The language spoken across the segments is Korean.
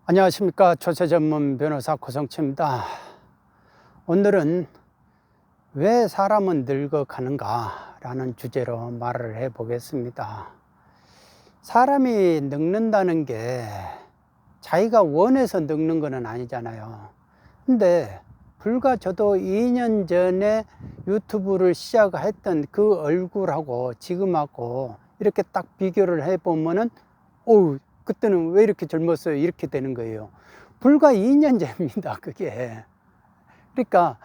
안녕하십니까. 조세 전문 변호사 고성치입니다. 오늘은 왜 사람은 늙어가는가 라는 주제로 말을 해 보겠습니다. 사람이 늙는다는 게 자기가 원해서 늙는 건 아니잖아요. 근데 불과 저도 2년 전에 유튜브를 시작했던 그 얼굴하고 지금하고 이렇게 딱 비교를 해 보면은 어우, 그때는 왜 이렇게 젊었어요? 이렇게 되는 거예요. 불과 2년 전입니다, 그게. 그러니까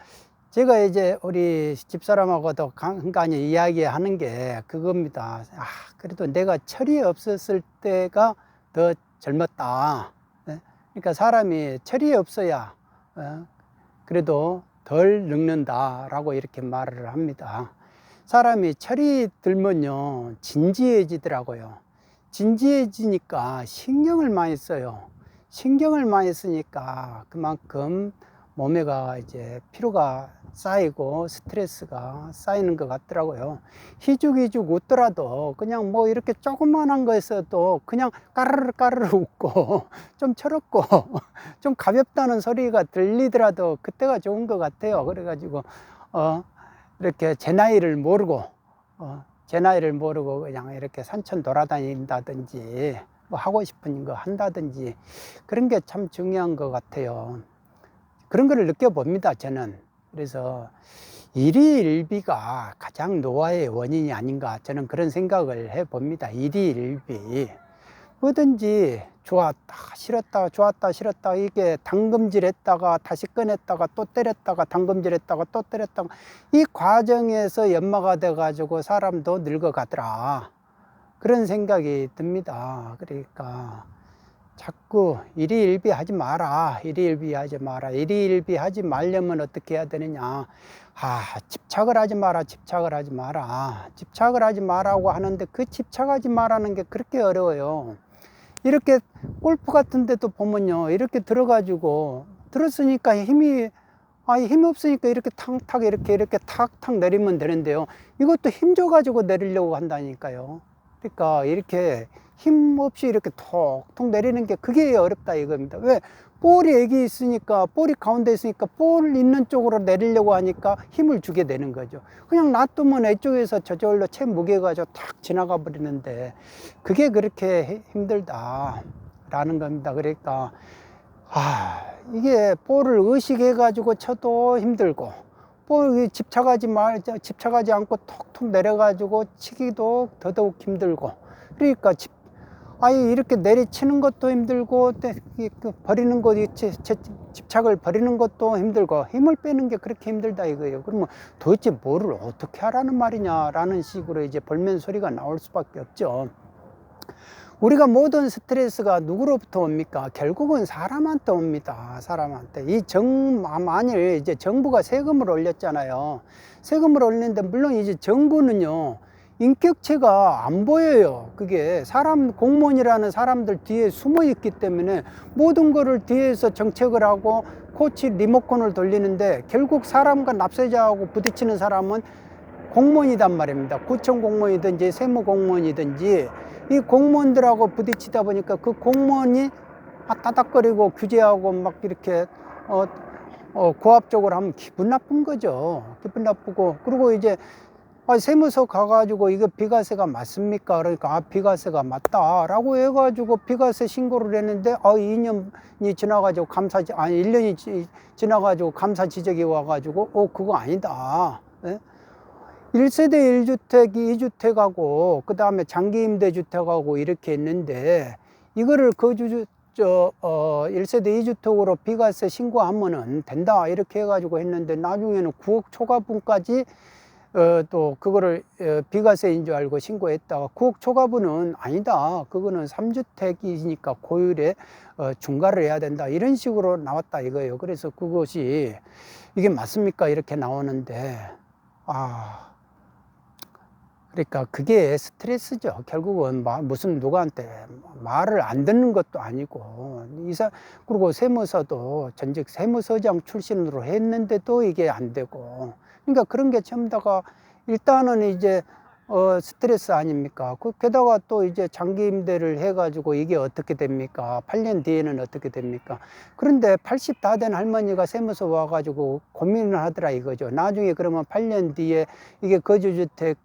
제가 이제 우리 집사람하고도 간간히 이야기하는 게 그겁니다. 그래도 내가 철이 없었을 때가 더 젊었다. 그러니까 사람이 철이 없어야 그래도 덜 늙는다라고 이렇게 말을 합니다. 사람이 철이 들면요, 진지해지더라고요. 진지해지니까 신경을 많이 써요. 신경을 많이 쓰니까 그만큼 몸에가 이제 피로가 쌓이고 스트레스가 쌓이는 것 같더라고요. 희죽희죽 웃더라도 그냥 뭐 이렇게 조그만한 거에서도 그냥 까르르 까르르 웃고 좀 철없고 좀 가볍다는 소리가 들리더라도 그때가 좋은 것 같아요. 그래가지고 이렇게 제 나이를 모르고 그냥 이렇게 산천 돌아다닌다든지 뭐 하고 싶은 거 한다든지 그런 게 참 중요한 것 같아요. 그런 거를 느껴봅니다, 저는. 그래서 일희일비가 가장 노화의 원인이 아닌가, 저는 그런 생각을 해봅니다. 일희일비. 뭐든지 좋았다 싫었다 좋았다 싫었다, 이게 당금질 했다가 다시 꺼냈다가 또 때렸다가 당금질 했다가 또 때렸다가, 이 과정에서 연마가 돼 가지고 사람도 늙어가더라, 그런 생각이 듭니다. 그러니까 자꾸 일희일비 하지 마라, 일희일비 하지 마라. 일희일비 하지 말려면 어떻게 해야 되느냐. 집착을 하지 마라, 집착을 하지 마라. 집착을 하지 마라고 하는데 그 집착하지 마라는 게 그렇게 어려워요. 이렇게 골프 같은 데도 보면요, 이렇게 들어가지고 들었으니까 힘이 없으니까 이렇게 탕탁 이렇게 탁탁 내리면 되는데요, 이것도 힘 줘가지고 내리려고 한다니까요. 그러니까 이렇게 힘 없이 이렇게 톡톡 내리는 게 그게 어렵다 이겁니다. 왜? 볼이 여기 있으니까, 볼이 가운데 있으니까 볼 있는 쪽으로 내리려고 하니까 힘을 주게 되는 거죠. 그냥 놔두면 이쪽에서 저절로 채 무게가 탁 지나가 버리는데 그게 그렇게 힘들다라는 겁니다. 그러니까 이게 볼을 의식해 가지고 쳐도 힘들고, 볼 집착하지 않고 톡톡 내려 가지고 치기도 더더욱 힘들고, 그러니까 이렇게 내리치는 것도 힘들고 버리는 거, 집착을 버리는 것도 힘들고, 힘을 빼는 게 그렇게 힘들다 이거예요. 그러면 도대체 뭐를 어떻게 하라는 말이냐라는 식으로 이제 볼멘 소리가 나올 수밖에 없죠. 우리가 모든 스트레스가 누구로부터 옵니까? 결국은 사람한테 옵니다. 사람한테. 만일 이제 정부가 세금을 올렸잖아요. 세금을 올리는데, 물론 이제 정부는요, 인격체가 안 보여요. 그게 공무원이라는 사람들 뒤에 숨어 있기 때문에 모든 거를 뒤에서 정책을 하고 리모컨을 돌리는데, 결국 사람과 납세자하고 부딪히는 사람은 공무원이단 말입니다. 구청 공무원이든지 세무 공무원이든지, 이 공무원들하고 부딪히다 보니까 그 공무원이 따닥거리고 규제하고 막 이렇게 고압적으로 하면 기분 나쁜 거죠. 기분 나쁘고, 그리고 이제 세무서 가가지고 이거 비과세가 맞습니까? 그러니까 비과세가 맞다라고 해가지고 비과세 신고를 했는데 2년이 지나가지고 1년이 지나가지고 감사 지적이 와가지고 그거 아니다. 네? 1세대 1주택, 2주택하고 그 다음에 장기임대주택하고 이렇게 있는데, 이거를 1세대 2주택으로 비과세 신고하면은 된다 이렇게 해가지고 했는데, 나중에는 9억 초과분까지 또 그거를 비과세인 줄 알고 신고했다가 9억 초과분은 아니다, 그거는 3주택이니까 고율에 중과를 해야 된다, 이런 식으로 나왔다 이거예요. 그래서 그것이 이게 맞습니까? 이렇게 나오는데, 그러니까 그게 스트레스죠. 결국은 무슨 누구한테 말을 안 듣는 것도 아니고, 그리고 세무서도 전직 세무서장 출신으로 했는데도 이게 안 되고, 그러니까 그런 게 전부 다가 일단은 이제 스트레스 아닙니까? 게다가 또 이제 장기 임대를 해가지고 이게 어떻게 됩니까? 8년 뒤에는 어떻게 됩니까? 그런데 80 다 된 할머니가 세무서 와가지고 고민을 하더라 이거죠. 나중에 그러면 8년 뒤에 이게 거주주택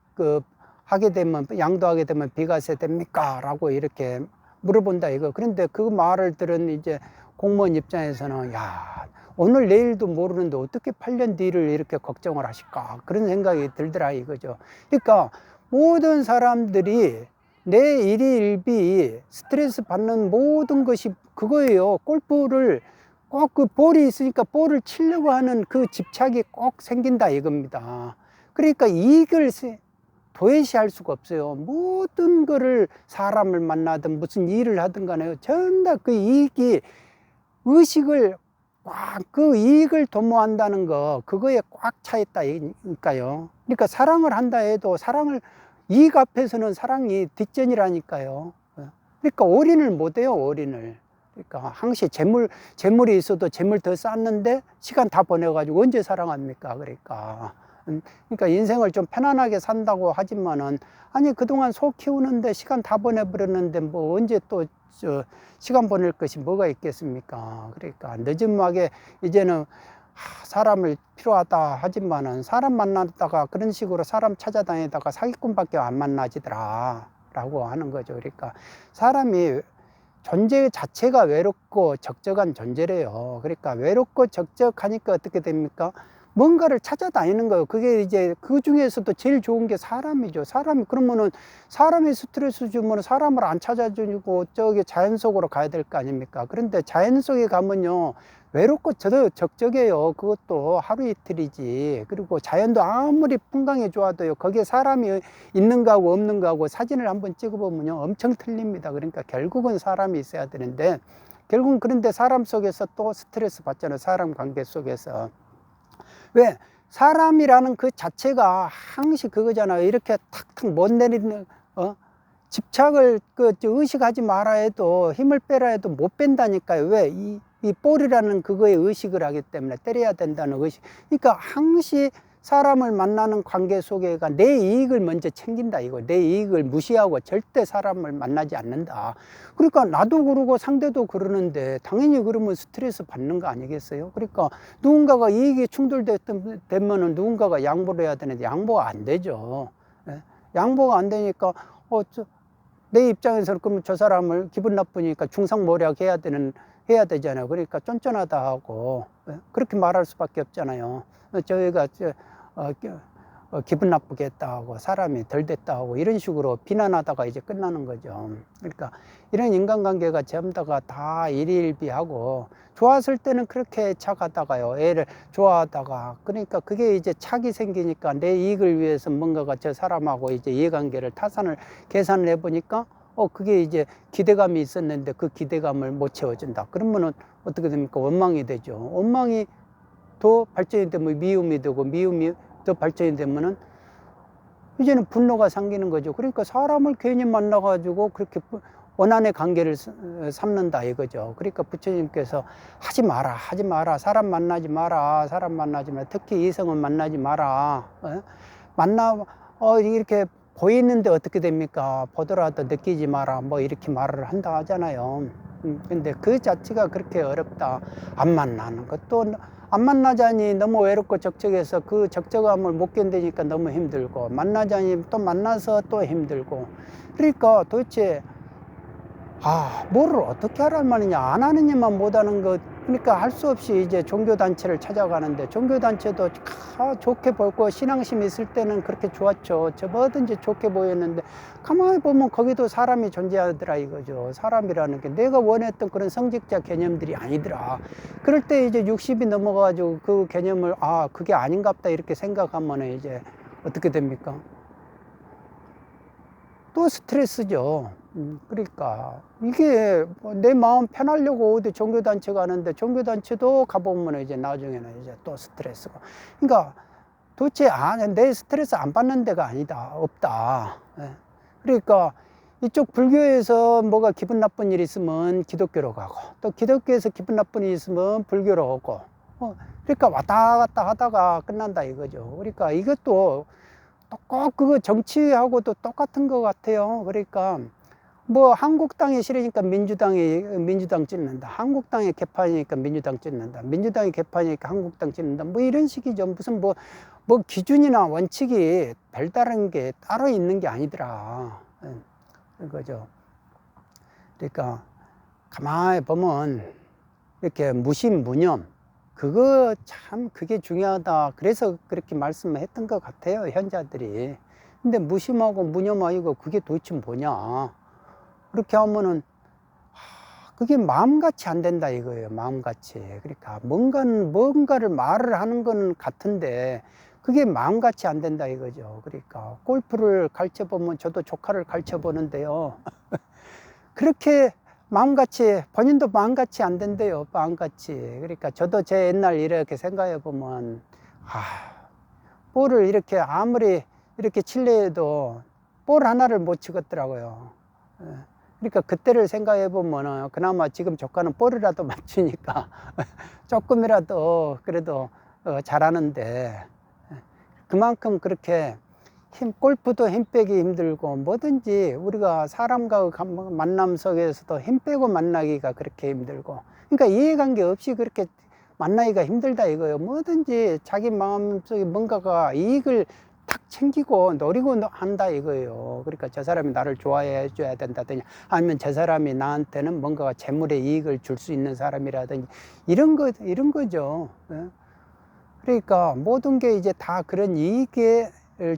하게 되면, 양도하게 되면 비과세 됩니까? 라고 이렇게 물어본다 이거. 그런데 그 말을 들은 이제 공무원 입장에서는, 야, 오늘 내일도 모르는데 어떻게 8년 뒤를 이렇게 걱정을 하실까? 그런 생각이 들더라 이거죠. 그러니까 모든 사람들이 내 일희일비 스트레스 받는 모든 것이 그거예요. 골프를 꼭 그 볼이 있으니까 볼을 치려고 하는 그 집착이 꼭 생긴다 이겁니다. 그러니까 이익을 도외시할 수가 없어요. 모든 거를 사람을 만나든 무슨 일을 하든 간에 전부 그 이익이, 의식을 꽉, 그 이익을 도모한다는 거, 그거에 꽉 차 있다니까요. 그러니까 사랑을 한다 해도 이익 앞에서는 사랑이 뒷전이라니까요. 그러니까 올인을 못해요, 올인을. 그러니까 항시 재물이 있어도 재물 더 쌓는데 시간 다 보내가지고 언제 사랑합니까? 그러니까 인생을 좀 편안하게 산다고 하지만은, 아니 그동안 소 키우는데 시간 다 보내버렸는데 뭐 언제 또 시간 보낼 것이 뭐가 있겠습니까? 그러니까 늦은막에 이제는 사람을 필요하다 하지만은, 사람 만났다가 그런 식으로 사람 찾아다니다가 사기꾼밖에 안 만나지더라 라고 하는 거죠. 그러니까 사람이 존재 자체가 외롭고 적적한 존재래요. 그러니까 외롭고 적적하니까 어떻게 됩니까? 뭔가를 찾아다니는 거예요. 그게 이제 그 중에서도 제일 좋은 게 사람이죠. 그러면은 사람이 스트레스 주면 사람을 안 찾아주고 저기 자연 속으로 가야 될 거 아닙니까? 그런데 자연 속에 가면요, 외롭고 적적해요. 그것도 하루 이틀이지. 그리고 자연도 아무리 풍광이 좋아도요, 거기에 사람이 있는 거하고 없는 거하고 사진을 한번 찍어보면요, 엄청 틀립니다. 그러니까 결국은 사람이 있어야 되는데, 결국은 그런데 사람 속에서 또 스트레스 받잖아요. 사람 관계 속에서. 왜? 사람이라는 그 자체가 항시 그거잖아요. 이렇게 탁탁 못 내리는, 집착을 의식하지 마라 해도, 힘을 빼라 해도 못 뺀다니까요. 왜? 이 볼이라는 그거에 의식을 하기 때문에, 때려야 된다는 의식. 그러니까 항시 사람을 만나는 관계 속에가 내 이익을 먼저 챙긴다 이거. 내 이익을 무시하고 절대 사람을 만나지 않는다. 그러니까 나도 그러고 상대도 그러는데 당연히 그러면 스트레스 받는 거 아니겠어요? 그러니까 누군가가 이익이 충돌되면은 누군가가 양보를 해야 되는데 양보가 안 되죠. 양보가 안 되니까 내 입장에서는 그러면 저 사람을 기분 나쁘니까 중상모략 해야 되잖아요. 그러니까 쫀쫀하다 하고 그렇게 말할 수밖에 없잖아요. 저희가 기분 나쁘게 했다 하고 사람이 덜 됐다 하고 이런 식으로 비난하다가 이제 끝나는 거죠. 그러니까 이런 인간관계가 전부 다 일희일비하고, 좋았을 때는 그렇게 착하다가요, 애를 좋아하다가, 그러니까 그게 이제 착이 생기니까 내 이익을 위해서 뭔가가 저 사람하고 이제 이해관계를 계산을 해보니까 그게 이제 기대감이 있었는데 그 기대감을 못 채워준다. 그러면은 어떻게 됩니까? 원망이 되죠. 원망이 더 발전이 되면 미움이 되고, 미움이 더 발전이 되면은 이제는 분노가 생기는 거죠. 그러니까 사람을 괜히 만나가지고 그렇게 원한의 관계를 삼는다 이거죠. 그러니까 부처님께서 하지 마라. 사람 만나지 마라. 특히 이성은 만나지 마라. 이렇게 보이는데 어떻게 됩니까? 보더라도 느끼지 마라. 뭐 이렇게 말을 한다 하잖아요. 근데 그 자체가 그렇게 어렵다. 안 만나는 것도, 안 만나자니 너무 외롭고 적적해서 그 적적함을 못 견디니까 너무 힘들고, 만나자니 또 만나서 또 힘들고. 그러니까 도대체 뭐를 어떻게 하란 말이냐, 안 하느냐만 못하는 것. 그러니까 할 수 없이 이제 종교단체를 찾아가는데, 종교단체도 좋게 보고 신앙심이 있을 때는 그렇게 좋았죠. 저 뭐든지 좋게 보였는데 가만히 보면 거기도 사람이 존재하더라 이거죠. 사람이라는 게 내가 원했던 그런 성직자 개념들이 아니더라. 그럴 때 이제 60이 넘어가지고 그 개념을 그게 아닌갑다 이렇게 생각하면 이제 어떻게 됩니까? 또 스트레스죠. 그러니까 이게 내 마음 편하려고 어디 종교단체 가는데 종교단체도 가보면 이제 나중에는 이제 또 스트레스가. 그러니까 도대체 내 스트레스 안 받는 데가 없다. 그러니까 이쪽 불교에서 뭐가 기분 나쁜 일이 있으면 기독교로 가고, 또 기독교에서 기분 나쁜 일이 있으면 불교로 오고, 그러니까 왔다 갔다 하다가 끝난다 이거죠. 그러니까 이것도 꼭 그거 정치하고도 똑같은 것 같아요. 그러니까 뭐 한국당이 싫으니까 민주당 찍는다. 한국당이 개판이니까 민주당 찍는다. 민주당이 개판이니까 한국당 찍는다. 뭐 이런 식이죠. 무슨 뭐 기준이나 원칙이 별다른 게 따로 있는 게 아니더라. 그거죠. 그러니까 가만히 보면 이렇게 무념 그거 참 그게 중요하다. 그래서 그렇게 말씀을 했던 것 같아요, 현자들이. 근데 무심하고 무념하고 그게 도대체 뭐냐. 그렇게 하면은 그게 마음같이 안 된다 이거예요. 마음같이. 그러니까 뭔가를 말을 하는 건 같은데 그게 마음같이 안 된다 이거죠. 그러니까 골프를 가르쳐 보면 저도 조카를 가르쳐 보는데요. 그렇게 마음같이 본인도 마음같이 안 된대요. 마음같이. 그러니까 저도 제 옛날 이렇게 생각해 보면 볼을 이렇게 아무리 이렇게 칠려 해도 볼 하나를 못 치겠더라고요. 그러니까 그때를 생각해 보면 그나마 지금 조카는 볼이라도 맞추니까 조금이라도 그래도 잘하는데 그만큼 그렇게 골프도 힘 빼기 힘들고 뭐든지 우리가 사람과 만남 속에서도 힘 빼고 만나기가 그렇게 힘들고 그러니까 이해관계 없이 그렇게 만나기가 힘들다 이거예요. 뭐든지 자기 마음속에 뭔가가 이익을 탁 챙기고 노리고 한다 이거예요. 그러니까 저 사람이 나를 좋아해 줘야 된다든지 아니면 저 사람이 나한테는 뭔가가 재물의 이익을 줄 수 있는 사람이라든지 이런 거죠. 그러니까 모든 게 이제 다 그런 이익을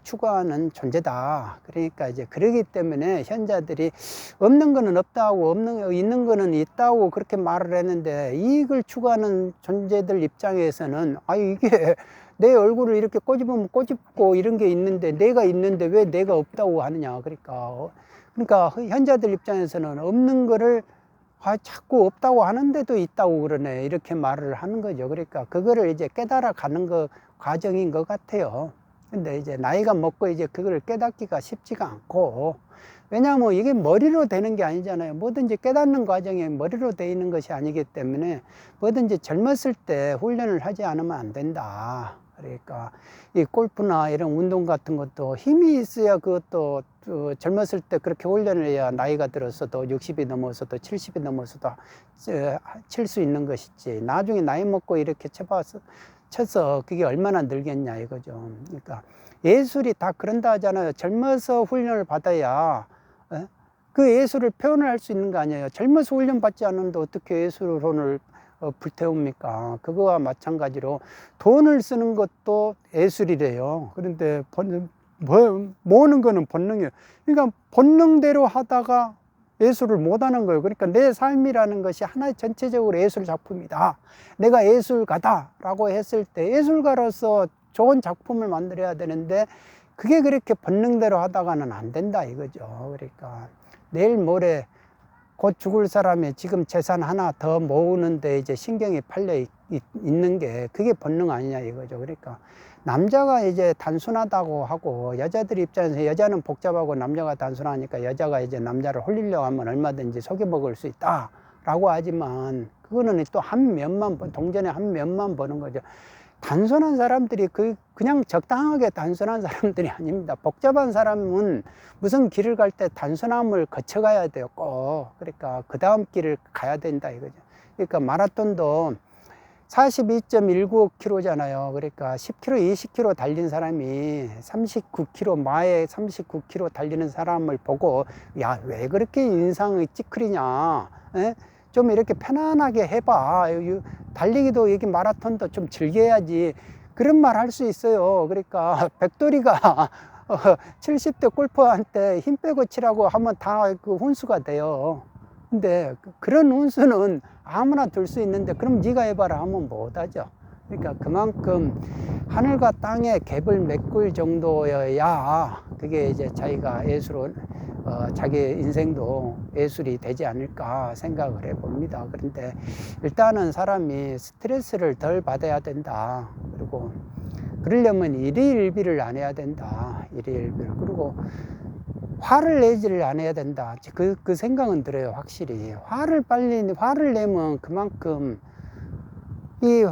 추구하는 존재다. 그러니까 이제 그러기 때문에 현자들이 없는 거는 없다고 있는 거는 있다고 그렇게 말을 했는데 이익을 추구하는 존재들 입장에서는 이게 내 얼굴을 이렇게 꼬집으면 꼬집고 이런 게 있는데 내가 있는데 왜 내가 없다고 하느냐. 그러니까 현자들 입장에서는 없는 거를 자꾸 없다고 하는데도 있다고 그러네. 이렇게 말을 하는 거죠. 그러니까 그거를 이제 깨달아 가는 과정인 것 같아요. 근데 이제 나이가 먹고 이제 그걸 깨닫기가 쉽지가 않고 왜냐하면 이게 머리로 되는 게 아니잖아요. 뭐든지 깨닫는 과정에 머리로 되어 있는 것이 아니기 때문에 뭐든지 젊었을 때 훈련을 하지 않으면 안 된다. 그러니까 이 골프나 이런 운동 같은 것도 힘이 있어야 그것도 젊었을 때 그렇게 훈련을 해야 나이가 들어서도 60이 넘어서도 70이 넘어서도 칠 수 있는 것이지 나중에 나이 먹고 이렇게 쳐서 그게 얼마나 늘겠냐 이거죠. 그러니까 예술이 다 그런다 하잖아요. 젊어서 훈련을 받아야 그 예술을 표현을 할 수 있는 거 아니에요. 젊어서 훈련 받지 않는데 어떻게 예술론을 불태웁니까? 그거와 마찬가지로 돈을 쓰는 것도 예술이래요. 그런데 모으는 거는 본능이에요. 그러니까 본능대로 하다가 예술을 못하는 거예요. 그러니까 내 삶이라는 것이 하나의 전체적으로 예술 작품이다. 내가 예술가다라고 했을 때 예술가로서 좋은 작품을 만들어야 되는데 그게 그렇게 본능대로 하다가는 안 된다 이거죠. 그러니까 내일 모레 곧 죽을 사람이 지금 재산 하나 더 모으는데 이제 신경이 팔려 있는 게 그게 본능 아니냐 이거죠. 그러니까 남자가 이제 단순하다고 하고 여자들 입장에서 여자는 복잡하고 남자가 단순하니까 여자가 이제 남자를 홀리려고 하면 얼마든지 속여 먹을 수 있다라고 하지만 그거는 또 동전의 한 면만 보는 거죠. 단순한 사람들이 그냥 적당하게 단순한 사람들이 아닙니다. 복잡한 사람은 무슨 길을 갈 때 단순함을 거쳐가야 돼요. 꼭. 그러니까 그 다음 길을 가야 된다 이거죠. 그러니까 마라톤도 42.19km잖아요. 그러니까 10km, 20km 달린 사람이 39km, 마에 39km 달리는 사람을 보고 야, 왜 그렇게 인상이 찌크리냐. 좀 이렇게 편안하게 해봐. 달리기도 여기 마라톤도 좀 즐겨야지. 그런 말 할 수 있어요. 그러니까 백돌이가 70대 골퍼한테 힘 빼고 치라고 하면 다 그 훈수가 돼요. 근데 그런 훈수는 아무나 들 수 있는데 그럼 네가 해봐라 하면 못하죠. 그러니까 그만큼 하늘과 땅의 갭을 메꿀 정도여야 그게 이제 자기가 자기 인생도 예술이 되지 않을까 생각을 해봅니다. 그런데 일단은 사람이 스트레스를 덜 받아야 된다. 그리고 그러려면 일희일비를 안 해야 된다. 일희일비를. 그리고 화를 내지를 않아야 된다. 그 생각은 들어요. 확실히 화를 내면 그만큼 이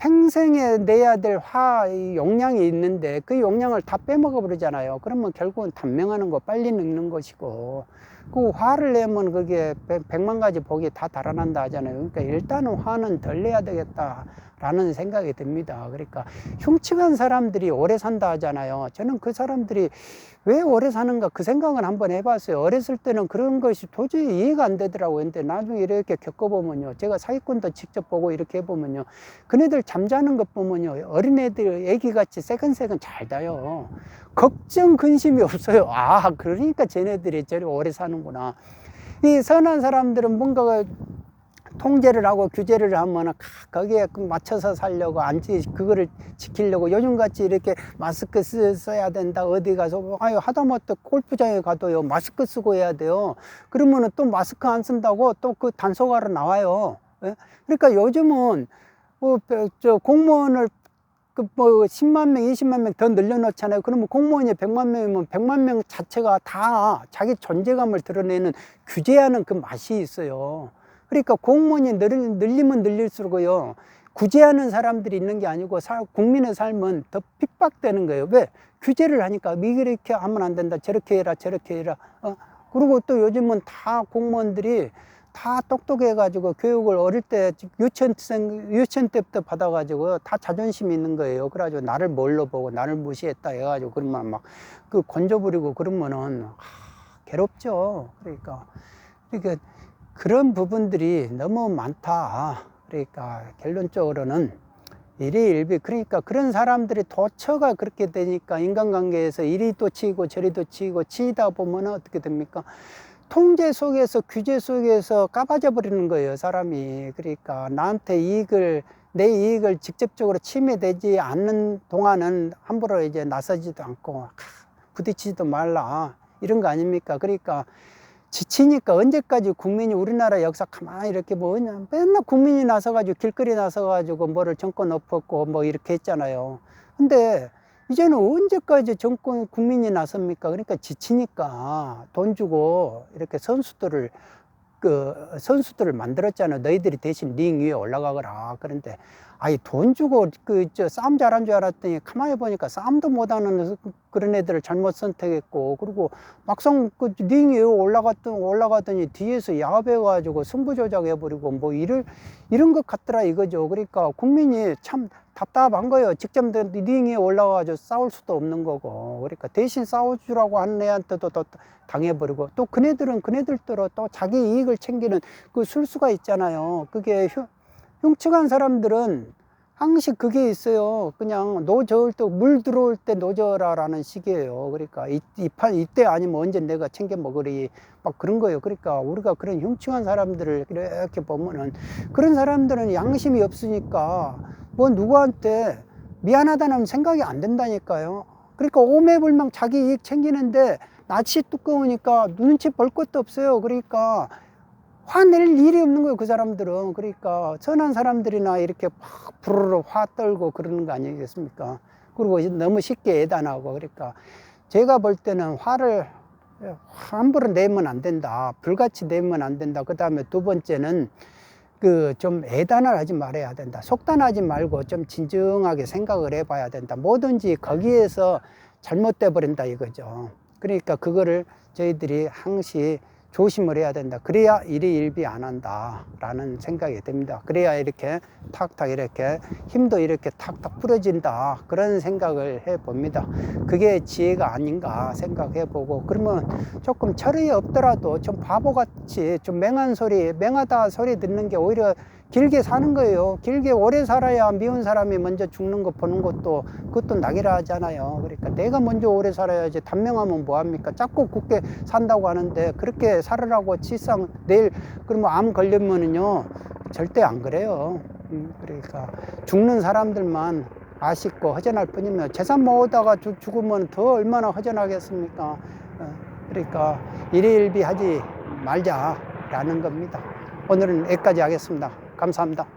평생에 내야 될 용량이 있는데 그 용량을 다 빼먹어 버리잖아요. 그러면 결국은 단명하는 거 빨리 늙는 것이고, 그 화를 내면 그게 100만 가지 복이 다 달아난다 하잖아요. 그러니까 일단은 화는 덜 내야 되겠다 라는 생각이 듭니다. 그러니까 흉측한 사람들이 오래 산다 하잖아요. 저는 그 사람들이 왜 오래 사는가 그 생각을 한번 해봤어요. 어렸을 때는 그런 것이 도저히 이해가 안 되더라고요. 근데 나중에 이렇게 겪어보면요, 제가 사기꾼도 직접 보고 이렇게 해보면요, 그네들 잠자는 것 보면요, 어린애들 애기같이 새근새근 잘 자요. 걱정 근심이 없어요. 아, 그러니까 쟤네들이 저리 오래 사는구나. 이 선한 사람들은 뭔가 통제를 하고 규제를 하면 거기에 맞춰서 살려고 그거를 지키려고 요즘같이 이렇게 마스크 써야 된다, 어디 가서 아유 하다못해 골프장에 가도요 마스크 쓰고 해야 돼요. 그러면은 또 마스크 안 쓴다고 또 그 단속하러 나와요. 예? 그러니까 요즘은 저 공무원을 뭐 10만 명, 20만 명 더 늘려놓잖아요. 그러면 공무원이 100만 명이면 100만 명 자체가 다 자기 존재감을 드러내는 규제하는 그 맛이 있어요. 그러니까 공무원이 늘리면 늘릴수록요, 구제하는 사람들이 있는 게 아니고 국민의 삶은 더 핍박되는 거예요. 왜? 규제를 하니까 이렇게 하면 안 된다, 저렇게 해라, 저렇게 해라. 그리고 또 요즘은 다 공무원들이 다 똑똑해가지고 교육을 어릴 때 유치원 때부터 받아가지고 다 자존심이 있는 거예요. 그래가지고 나를 뭘로 보고 나를 무시했다 해가지고 그러면 막 그 건져 부리고 그러면은 괴롭죠. 그러니까 그런 부분들이 너무 많다. 그러니까 결론적으로는 일희일비, 그러니까 그런 사람들이 도처가 그렇게 되니까 인간관계에서 이리 또 치이고 저리 또 치이고 치이다 보면 어떻게 됩니까? 통제 속에서 규제 속에서 까봐져 버리는 거예요, 사람이. 그러니까 나한테 내 이익을 직접적으로 침해되지 않는 동안은 함부로 이제 나서지도 않고 부딪히지도 말라, 이런 거 아닙니까? 그러니까 지치니까 언제까지 국민이 우리나라 역사 가만히 이렇게 뭐냐, 맨날 국민이 나서가지고 길거리 나서가지고 뭐를 정권 엎었고 뭐 이렇게 했잖아요. 근데 이제는 언제까지 국민이 나섭니까? 그러니까 지치니까 돈 주고 이렇게 선수들을 만들었잖아요. 너희들이 대신 링 위에 올라가거라. 그런데 아니 돈 주고 싸움 잘한 줄 알았더니 가만히 보니까 싸움도 못하는 그런 애들을 잘못 선택했고, 그리고 막상 링 위에 올라가더니 뒤에서 야합해가지고 승부 조작해버리고 뭐 이런 것 같더라 이거죠. 그러니까 국민이 참 답답한 거예요. 직접 링 위에 올라가가지고 싸울 수도 없는 거고, 그러니까 대신 싸워주라고 하는 애한테도 또 당해버리고, 또 그네들은 그네들대로 또 자기 이익을 챙기는 그 술수가 있잖아요. 그게 흉측한 사람들은 항상 그게 있어요. 그냥 노저을 때 물 들어올 때 노저라라는 식이에요. 그러니까 이때 아니면 언제 내가 챙겨 먹으리 막 그런 거예요. 그러니까 우리가 그런 흉측한 사람들을 이렇게 보면은, 그런 사람들은 양심이 없으니까 뭐 누구한테 미안하다는 생각이 안 된다니까요. 그러니까 오매불망 자기 이익 챙기는데 낯이 두꺼우니까 눈치 볼 것도 없어요. 그러니까 화낼 일이 없는 거예요, 그 사람들은. 그러니까 선한 사람들이나 이렇게 막 부르르 화 떨고 그러는 거 아니겠습니까? 그리고 너무 쉽게 애단하고. 그러니까 제가 볼 때는 화를 함부로 내면 안 된다, 불같이 내면 안 된다. 그 다음에 두 번째는 좀 애단을 하지 말아야 된다. 속단하지 말고 좀 진정하게 생각을 해봐야 된다. 뭐든지 거기에서 잘못돼 버린다 이거죠. 그러니까 그거를 저희들이 항시 조심을 해야 된다. 그래야 일희일비 안 한다 라는 생각이 듭니다. 그래야 이렇게 탁탁 이렇게 힘도 이렇게 탁탁 풀어진다, 그런 생각을 해 봅니다. 그게 지혜가 아닌가 생각해 보고, 그러면 조금 철이 없더라도 좀 바보같이 좀 맹하다 소리 듣는 게 오히려 길게 사는 거예요. 길게 오래 살아야 미운 사람이 먼저 죽는 거 보는 것도 그것도 낙이라 하잖아요. 그러니까 내가 먼저 오래 살아야지. 단명하면 뭐합니까? 작고 굵게 산다고 하는데 그렇게 살으라고 치상 내일 그러면 암 걸리면은요 절대 안 그래요. 그러니까 죽는 사람들만 아쉽고 허전할 뿐이면 재산 모으다가 죽으면 더 얼마나 허전하겠습니까? 그러니까 일희일비 하지 말자라는 겁니다. 오늘은 여기까지 하겠습니다. 감사합니다.